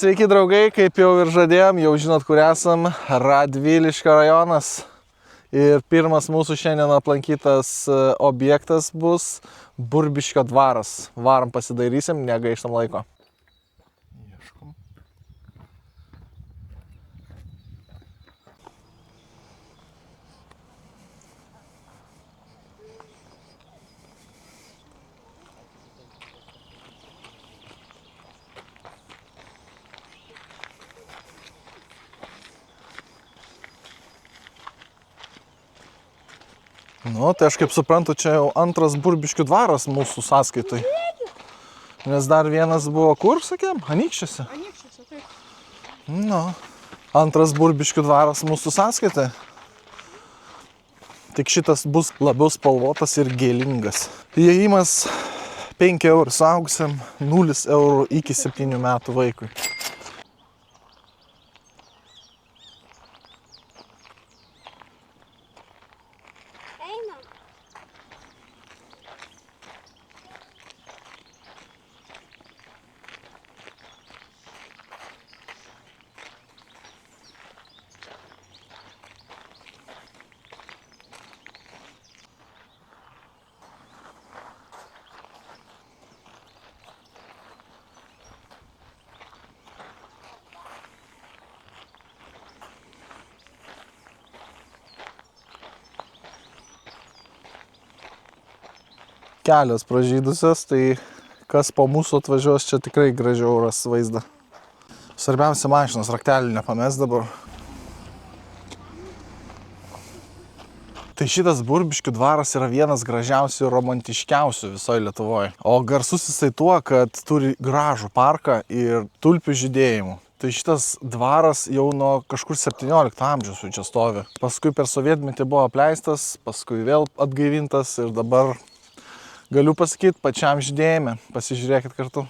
Sveiki draugai, kaip jau ir žadėjom, jau žinot, kur esam, Radviliškio rajonas. Ir pirmas mūsų šiandien aplankytas objektas bus Burbiškio dvaras. Varom pasidairysim, negaištam laiko. Ieškom. Nu, tai aš kaip suprantu, čia jau antras Burbiškių dvaras mūsų sąskaitai. Nes dar vienas buvo kur, sakėm? Anykščiuose. Anykščiuose, taip. Nu, antras Burbiškių dvaras mūsų sąskaitai. Tik šitas bus labiau spalvotas ir gėlingas. Įėjimas 5 eurų suaugusiam, 0 eurų iki 7 metų vaikui. Kelios pražydusios, tai kas po mūsų atvažiuos, čia tikrai gražiau ras vaizdą. Svarbiausia mašinos raktelį nepamest dabar. Tai šitas Burbiškių dvaras yra vienas gražiausių ir romantiškiausių visoje Lietuvoje. O garsus jisai tuo, kad turi gražų parką ir tulpių žydėjimų. Tai šitas dvaras jau nuo kažkur 17 amžiaus čia stovi. Paskui per sovietmetį buvo apleistas, paskui vėl atgaivintas ir dabar galiu pasakyti, pačiam žydėjime. Pasižiūrėkit kartu.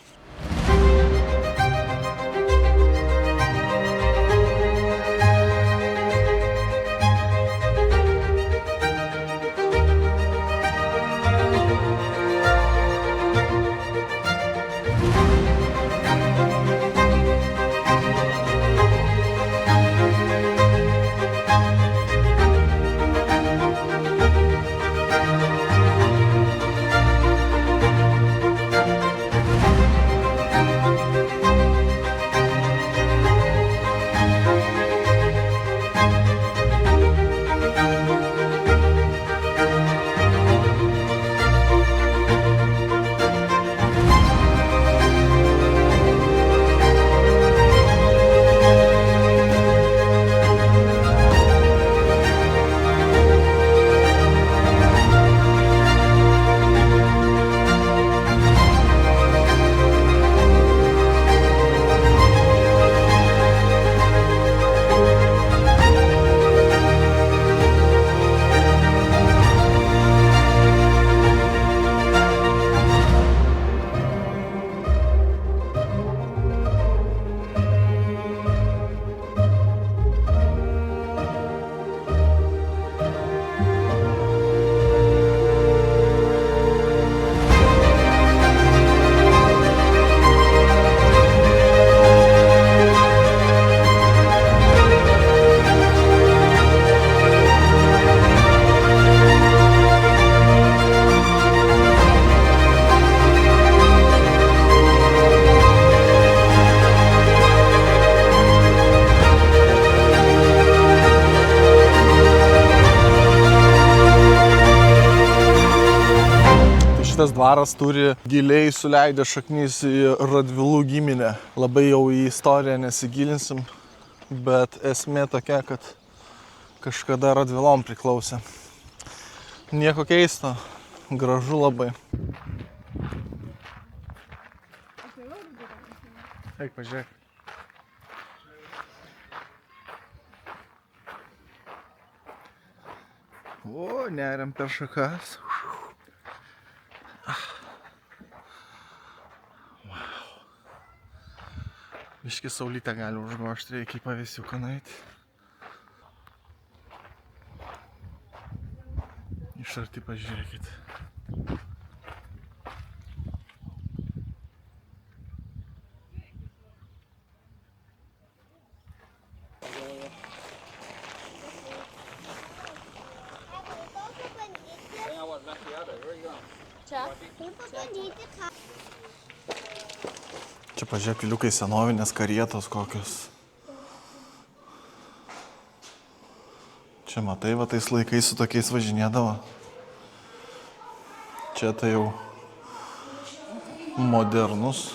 Šitas dvaras turi giliai suleidę šaknis į Radvilų giminę. Labai jau į istoriją nesigilinsim, bet esmė tokia, kad kažkada Radvilom priklausė. Nieko keisto, gražu labai. Eik, pažiūrėk. O, neriam per šakas. Biški saulytę gali užgošti, reikia į pavėsiuką nueiti. Iš arti pažiūrėkit. Čia. Čia pažiūrėk, liukai senovinės karietos kokios. Čia matai, va tais laikais su tokiais važinėdavo. Čia tai jau modernus.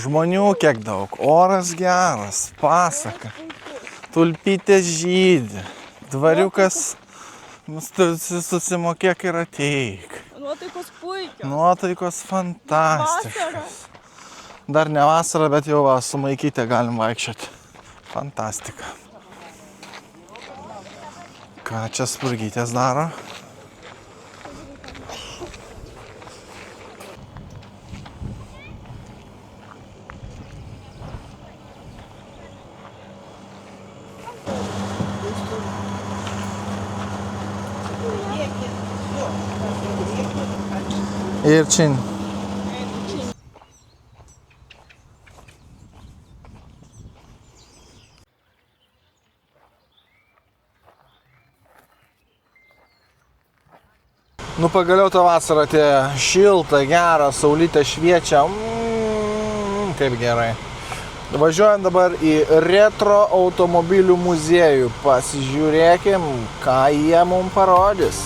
Žmonių kiek daug, oras geras, pasaka, tulpytės žydi, dvariukas, susimokėk ir ateik. Nuotaikos puikios. Nuotaikos fantastiškas. Dar ne vasara, bet jau va, su Maikyte galim vaikščioti. Fantastika. Ką čia Spurgytės daro? Ir čin. Nu pagaliau ta vasara atėjo, šilta, gera, saulytė šviečia, kaip gerai. Važiuojam dabar į retro automobilių muziejų, pasižiūrėkim, ką jie mums parodys.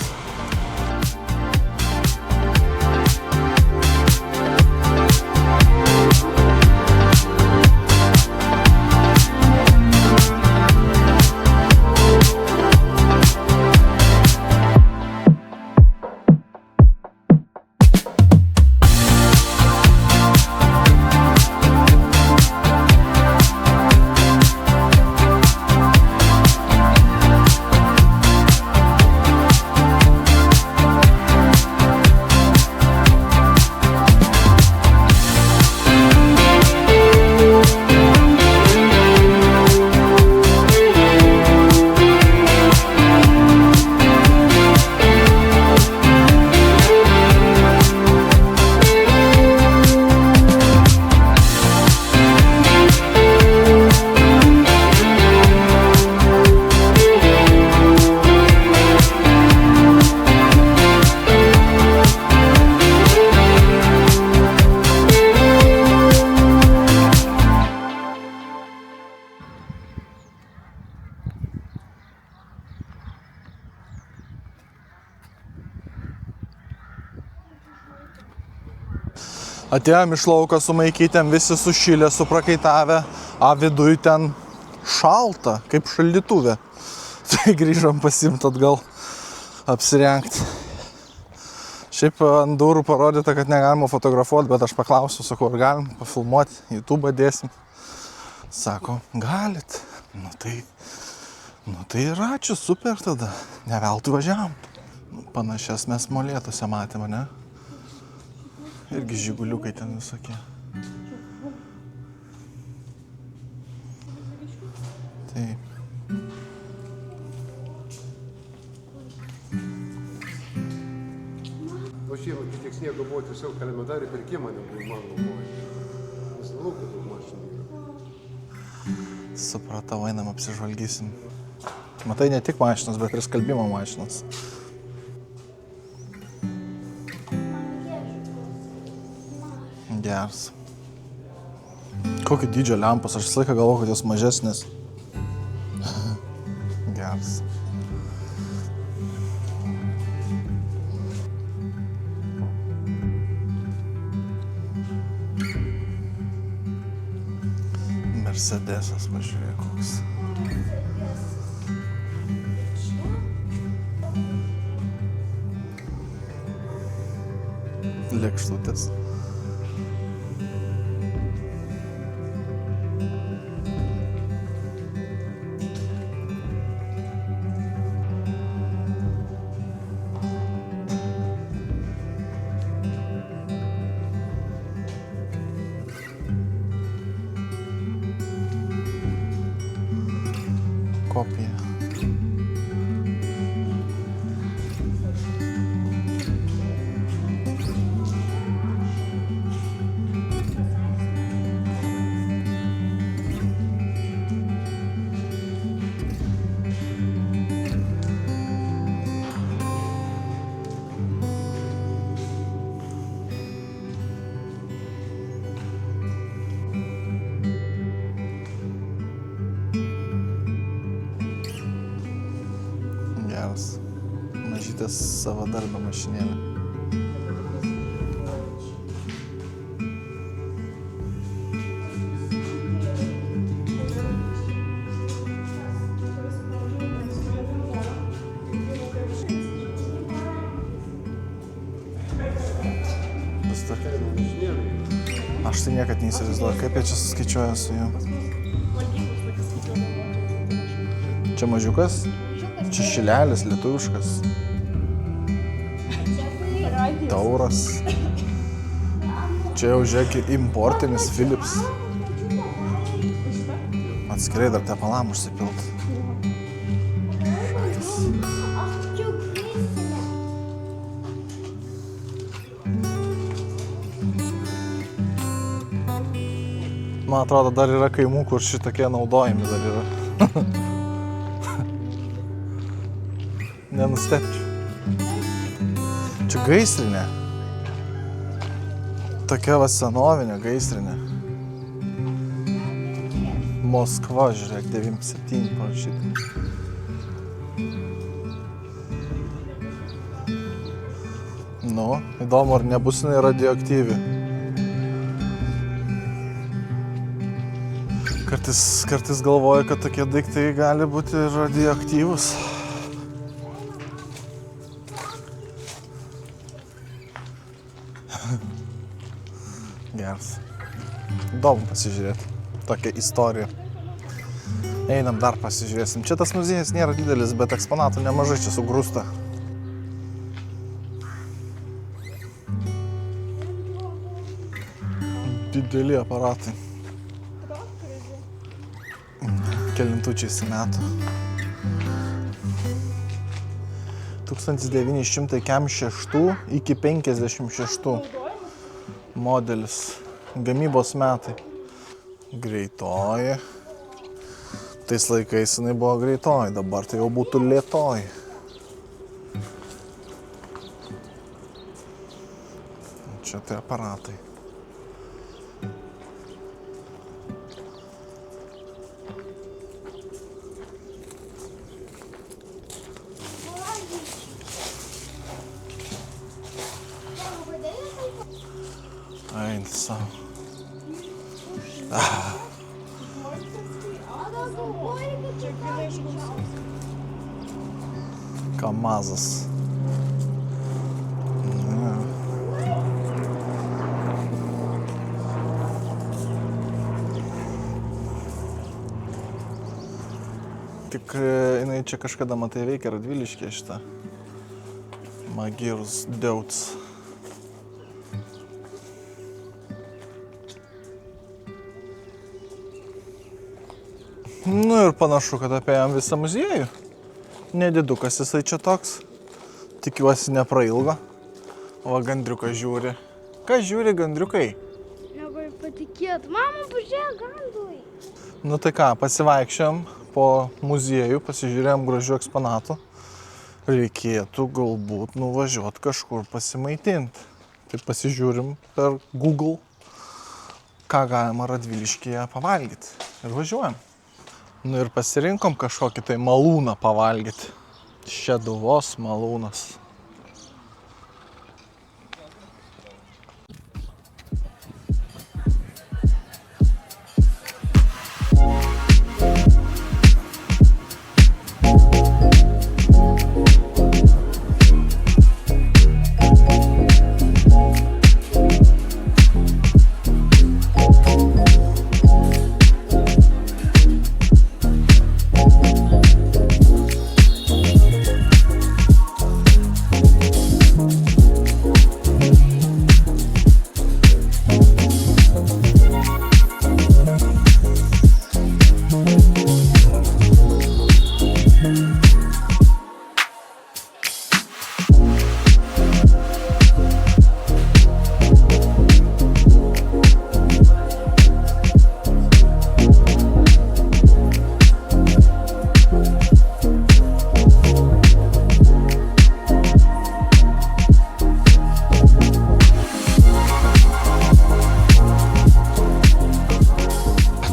Atėjom iš lauko su Maikytėm, visi sušilę, suprakaitavę, a viduj ten šalta, kaip šaldytuvė. Tai grįžom pasiimt atgal, apsirengti. Šiaip ant durų parodyta, kad negalima fotografuoti, bet aš paklausiu, sakau, ar galim pafilmuoti, YouTube dėsim. Sako, galit. Nu tai ir ačiū, super tada, ne veltui važiavom. Panašias mes Molėtuose matėme, ne? Irgi žiguliukai ten visokie. Taip. O šiemet, kai tiek sniego buvo, tiesiog elementariai per kiemą nebuvo įmanoma buvo. Nes laukia daug mašinų. Supratau, einam apsižvalgysim. Matai, ne tik mašinas, bet ir skalbimo mašinas. Geras. Kokio dydžio lempos, aš visą laiką galvoju, kad jos mažesnės. Geras. Mercedesas, pažiūrėk koks. Lėkštutės. kopija. Geras. Mažytės savadarbio mašinėlė. Aš tai niekad neįsivaizduoju, kaip jie čia suskaičiuoja su jų. Čia mažiukas? Čia šilelis, lietuviškas. Tauras. Čia jau žiūrėk importinis Philips. Atskirai dar tepalam užsipilt. Man atrodo, dar yra kaimų, kur šitokie naudojami dar yra. Nenustepčiau. Čia gaisrinė. Tokia va senovinė gaisrinė. Moskva, žiūrėk, 97 parašyta. Nu, įdomu, ar nebus jinai radioaktyvi. Kartais galvoju, kad tokie daiktai gali būti radioaktyvūs. Geras. Įdomu pasižiūrėti. Tokia istorija. Einam dar pasižiūrėsim. Čia tas muziejus nėra didelis, bet eksponatų nemažai čia sugrūsta. Dideli aparatai. Kelintučiais metų. 1906 iki 56 modelis. Gamybos metai. Greitoji. Tais laikais jinai buvo greitoji, dabar tai jau būtų lėtoji. Čia tai aparatai. Eina savo. Kamazas. Tik jinai čia kažkada, matai, veikia Radviliškė šitą. Magirus Deutz. Nu ir panašu, kad apėjom visą muziejų. Nedidukas jisai čia toks. Tikiuosi neprailgo. O gandriukas žiūri. Ką žiūri gandriukai? Negaliu patikėti. Mama, pažiūrėk, gandrai. Nu tai ką, pasivaikščiam po muziejų, pasižiūrėjom gražių eksponatų. Reikėtų galbūt nuvažiuoti kažkur pasimaitinti. Tai pasižiūrim per Google, ką galima Radviliškyje pavalgyti. Ir važiuojam. Nu ir pasirinkom kažkokį tai malūną pavalgyti. Šeduvos malūnas.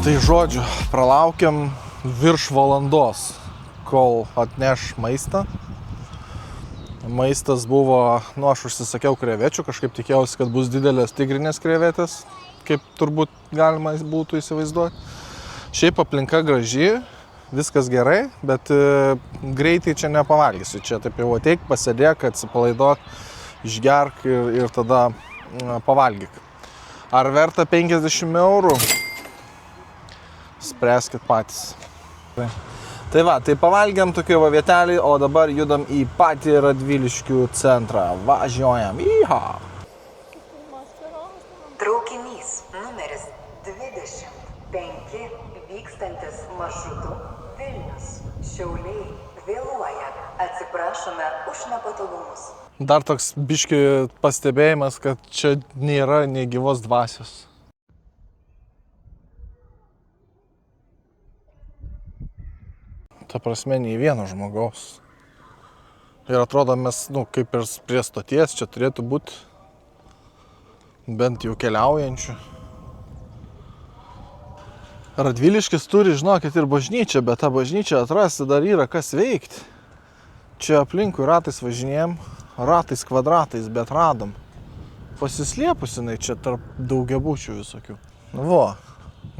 Tai žodžiu, pralaukiam virš valandos, kol atneš maistą. Maistas buvo, aš užsisakiau krevečių, kažkaip tikėjausi, kad bus didelės tigrinės krevetės, kaip turbūt galima būtų įsivaizduoti. Šiaip aplinka graži, viskas gerai, bet greitai čia nepavalgysiu. Čia taip jau ateik, pasėdėk, atsipalaiduok, išgerk ir tada pavalgyk. Ar verta 50 eurų? Spręskit patys. Tai va, tai pavalgiam tokį va vietelį, o dabar judam į patį Radviliškių centrą. Važiuojam. Iha! Traukinys numeris 25 vykstantis maršrutu Vilnius. Šiauliai vėluoja. Atsiprašome už nepatogumus. Dar toks biški pastebėjimas, kad čia nėra nei gyvos dvasios. Ta prasme, nei vieno žmogaus. Ir atrodo, mes, kaip ir prie stoties, čia turėtų būti bent jau keliaujančių. Radviliškis turi, žinokit, ir bažnyčią, bet tą bažnyčią atrasti dar yra kas veikti. Čia aplinkui ratais važinėjom, ratais kvadratais, bet radom. Pasislėpus jinai čia tarp daugiabučių visokių. Vo,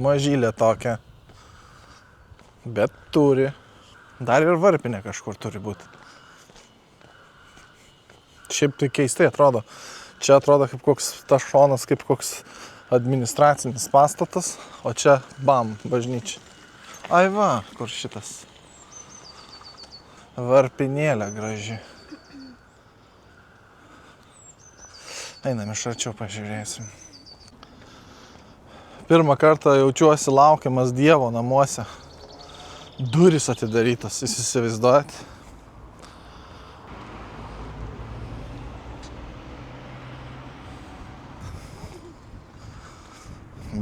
mažylė tokia. Bet turi. Dar ir varpinė kažkur turi būti. Šiaip tai keistai atrodo. Čia atrodo kaip koks tas šonas, kaip koks administracinis pastatas, o čia bam, bažnyčia. Ai va, kur šitas. Varpinėlė graži. Einam iš arčiau pažiūrėsim. Pirmą kartą jaučiuosi laukiamas Dievo namuose. Durys atidarytos, jūs įsivaizduojat?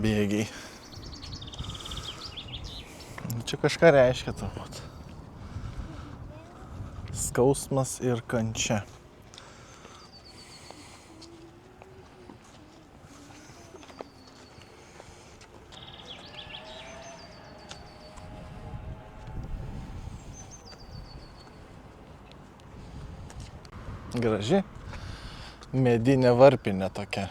Bėgiai. Čia kažką reiškia turbūt. Skausmas ir kančia. Graži medinė varpinė tokia.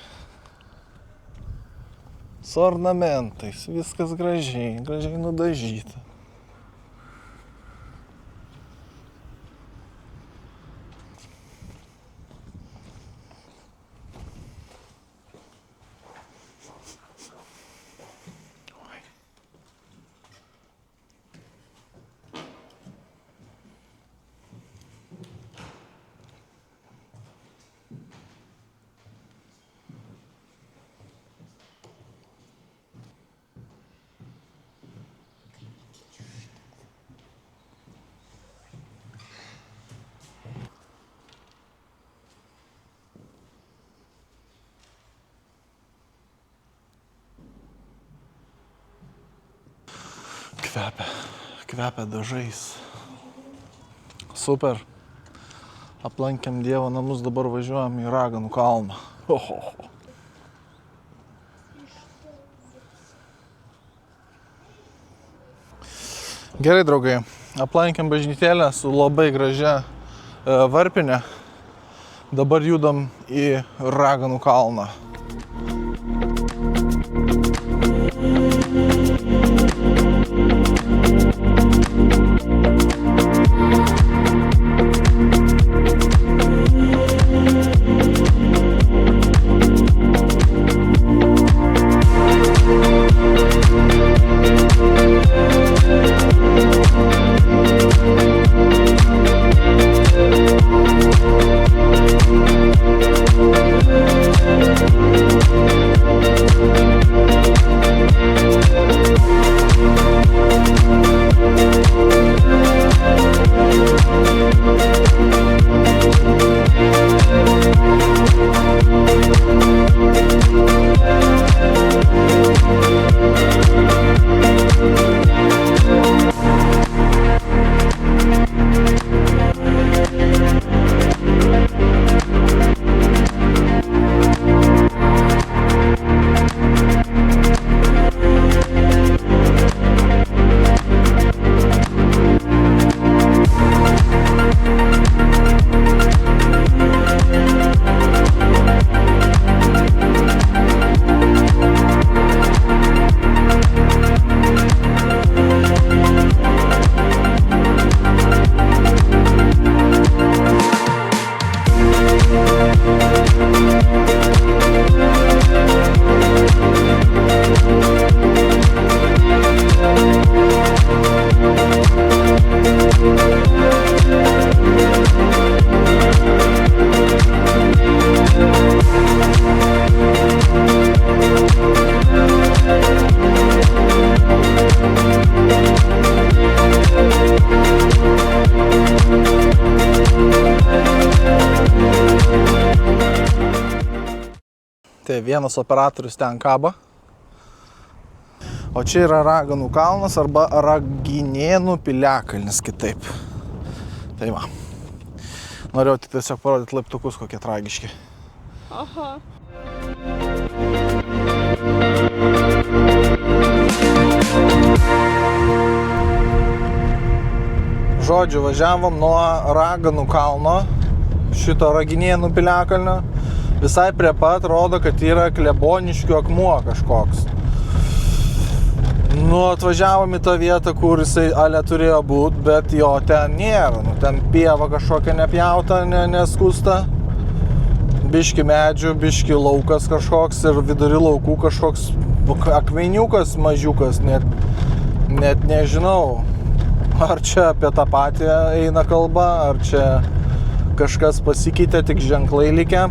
Su ornamentais, viskas gražiai nudažyta. Kvepia dažais. Super. Aplankėm Dievo namus, dabar važiuojam į Raganų kalną. Gerai, draugai. Aplankėm bažnytėlę su labai gražia varpinė. Dabar judam į Raganų kalną. matėte, vienas operatorius ten kaba. O čia yra Raganų kalnas arba Raginėnų piliakalnis kitaip. Tai va. Norėjau tik tiesiog parodyti laiptukus, kokie tragiški. Aha. Žodžiu, važiavom nuo Raganų kalno, šito Raginėnų piliakalnio. Visai prie pat rodo, kad yra Kleboniškių akmuo kažkoks. Nu, atvažiavom į tą vietą, kur jisai ale turėjo būt, bet jo ten nėra. Nu, ten pieva kažkokia nepjauta, neskusta. Biški medžių, biški laukas kažkoks ir vidury laukų kažkoks akmeniukas mažiukas, net nežinau. Ar čia apie tą patį eina kalba, ar čia kažkas pasikeitė, tik ženklai likę.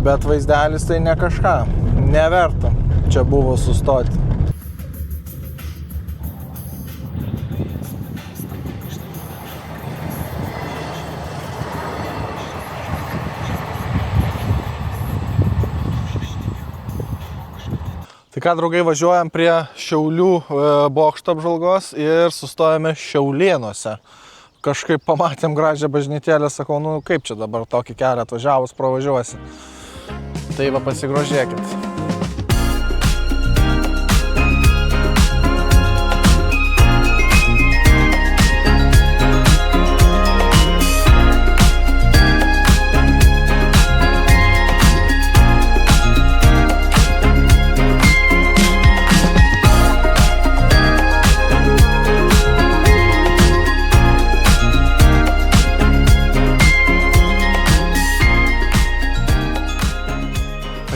Bet vaizdelis tai ne kažką. Neverta čia buvo sustoti. Tai ką, draugai, važiuojam prie Šiaulių bokšto apžvalgos ir sustojame Šiaulėnuose. Kažkaip pamatėm gražią bažnytėlę, sakau, nu kaip čia dabar tokį kelią atvažiavus pravažiuosi. Tai va, pasigrožėkit.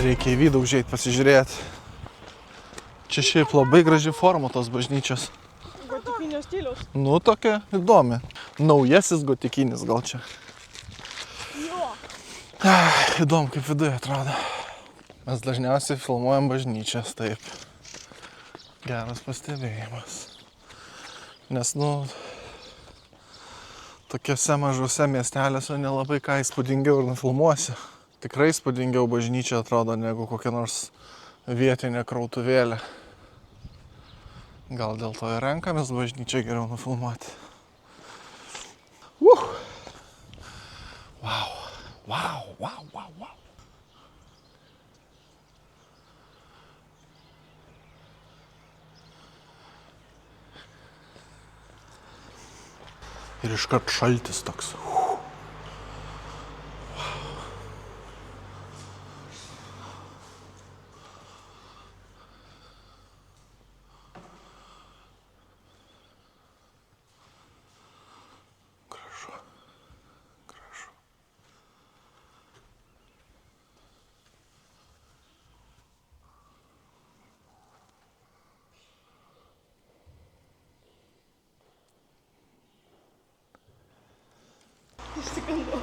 Reikia į vidų užeit pasižiūrėti. Čia šiaip labai graži forma tos bažnyčios. Gotikinio stiliaus. Nu, tokia įdomi. Naujasis gotikinis gal čia. Jo. Įdomu, kaip viduje atrodo. Mes dažniausiai filmuojam bažnyčias, taip. Geras pastebėjimas. Nes, nu, tokiuose mažuose miestelėse nelabai ką įspūdingiau ir nufilmuosi. Tikrai įspūdingiau bažnyčia atrodo negu kokia nors vietinė krautuvėlė. Gal dėl to ir renkamės bažnyčią geriau nufilmuoti. Wow. Wow, wow, wow, wow. Ir iškart šaltis toks. Išsigandau.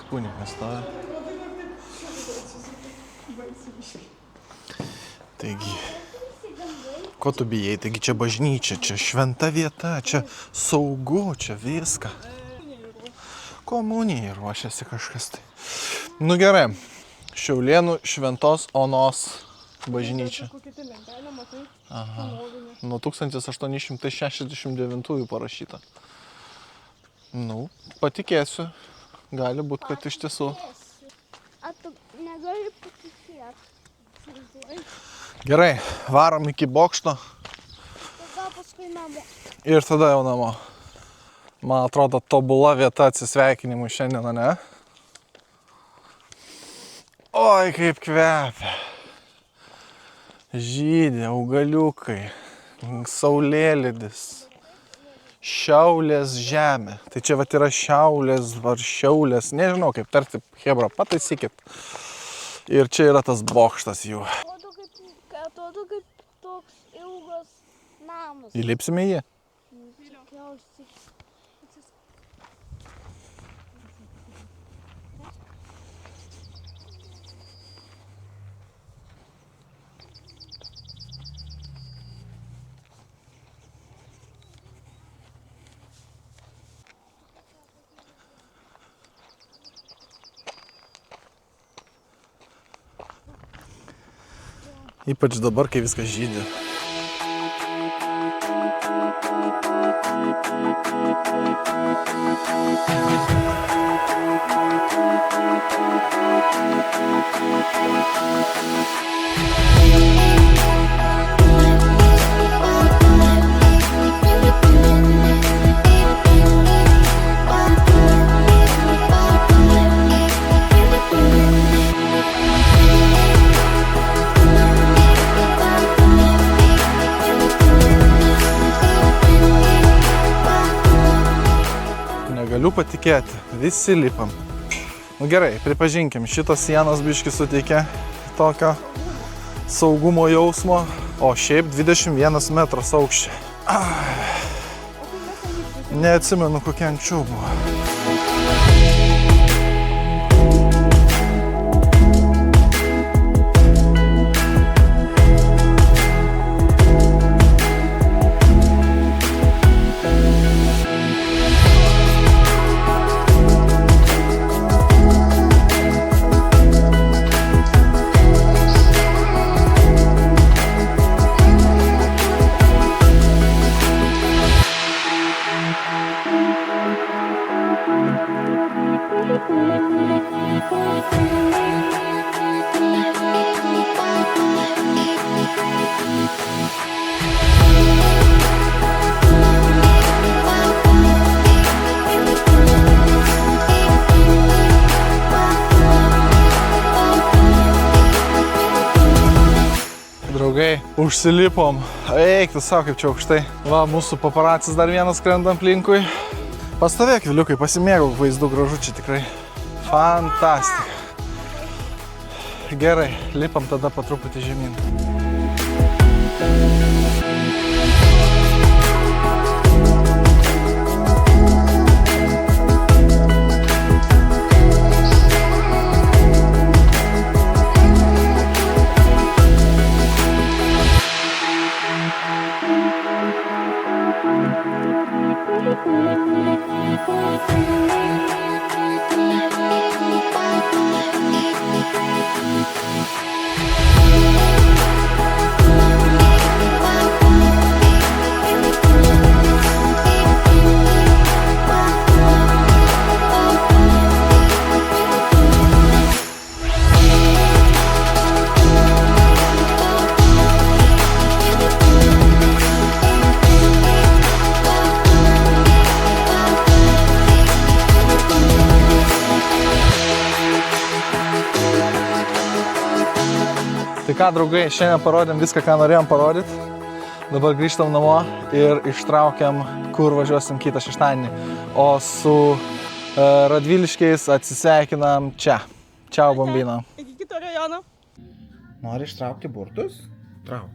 Kunigas stovi. Taigi, ko tu bijai? Taigi čia bažnyčia, čia šventa vieta, čia saugu, čia viską. Komunijai ruošiasi kažkas tai. Nu gerai, Šiaulėnų Šventos Onos bažnyčia. Kokia tai lentelė, matai? Aha. Nuo 1869 parašyta. Nu, patikėsiu. Gali būt, kad iš tiesų. A tu negali patikėti. Gerai, varom iki bokšto. Tada paskui namo. Ir tada jau namo. Man atrodo, tobula vieta atsisveikinimui šiandieną, ne? Oi, kaip kvepia. Žydė, augaliukai, saulėlydis, šiaulės žemė. Tai čia vat yra šiaulės ar šiaulės, nežinau kaip tarti, hebra, pataisykit. Ir čia yra tas bokštas jų. Atrodo kaip toks ilgas namas. Įlipsime į jį? Tikriausiai. Ypač dabar, kai viskas žydi. Negaliu patikėti, visi lipam. Nu gerai, pripažinkim, šitos sienos biški suteikia tokio saugumo jausmo, o šiaip 21 metras aukščiai. Neatsimenu, kokie anksčiau buvo. Draugai, užsilipom. Eik, tu savo kaip čia aukštai. Va, mūsų paparacis dar vienas skrenda aplinkui. Pastovėk, Viliukai, pasimėgauk vaizdų, gražu čia tikrai. Fantastika. Gerai, lipam tada po truputį žemyn. Tai ką, draugai, šiandien parodėm viską, ką norėjom parodyti. Dabar grįžtam namo ir ištraukiam, kur važiuosim kitą šeštadienį. O su Radviliškiais atsisveikinam čia. Čiau, Bambina. Iki kito rajono. Nori ištraukti burtus? Trauk.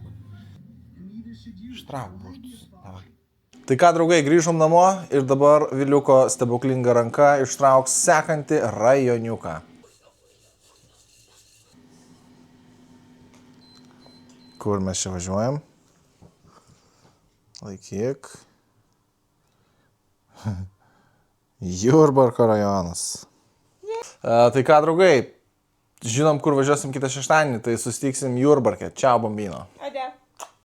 Ištrauk burtus. Davai. Tai ką, draugai, grįžom namo ir dabar Viliuko stebuklinga ranka ištrauks sekantį rajoniuką. Kur mes čia važiuojam? Laikyk. Jurbarko rajonas. Tai ką, draugai, žinom, kur važiuosim kitą šeštadienį, tai susitiksim Jurbarke. Čiau, Bambino. Ade.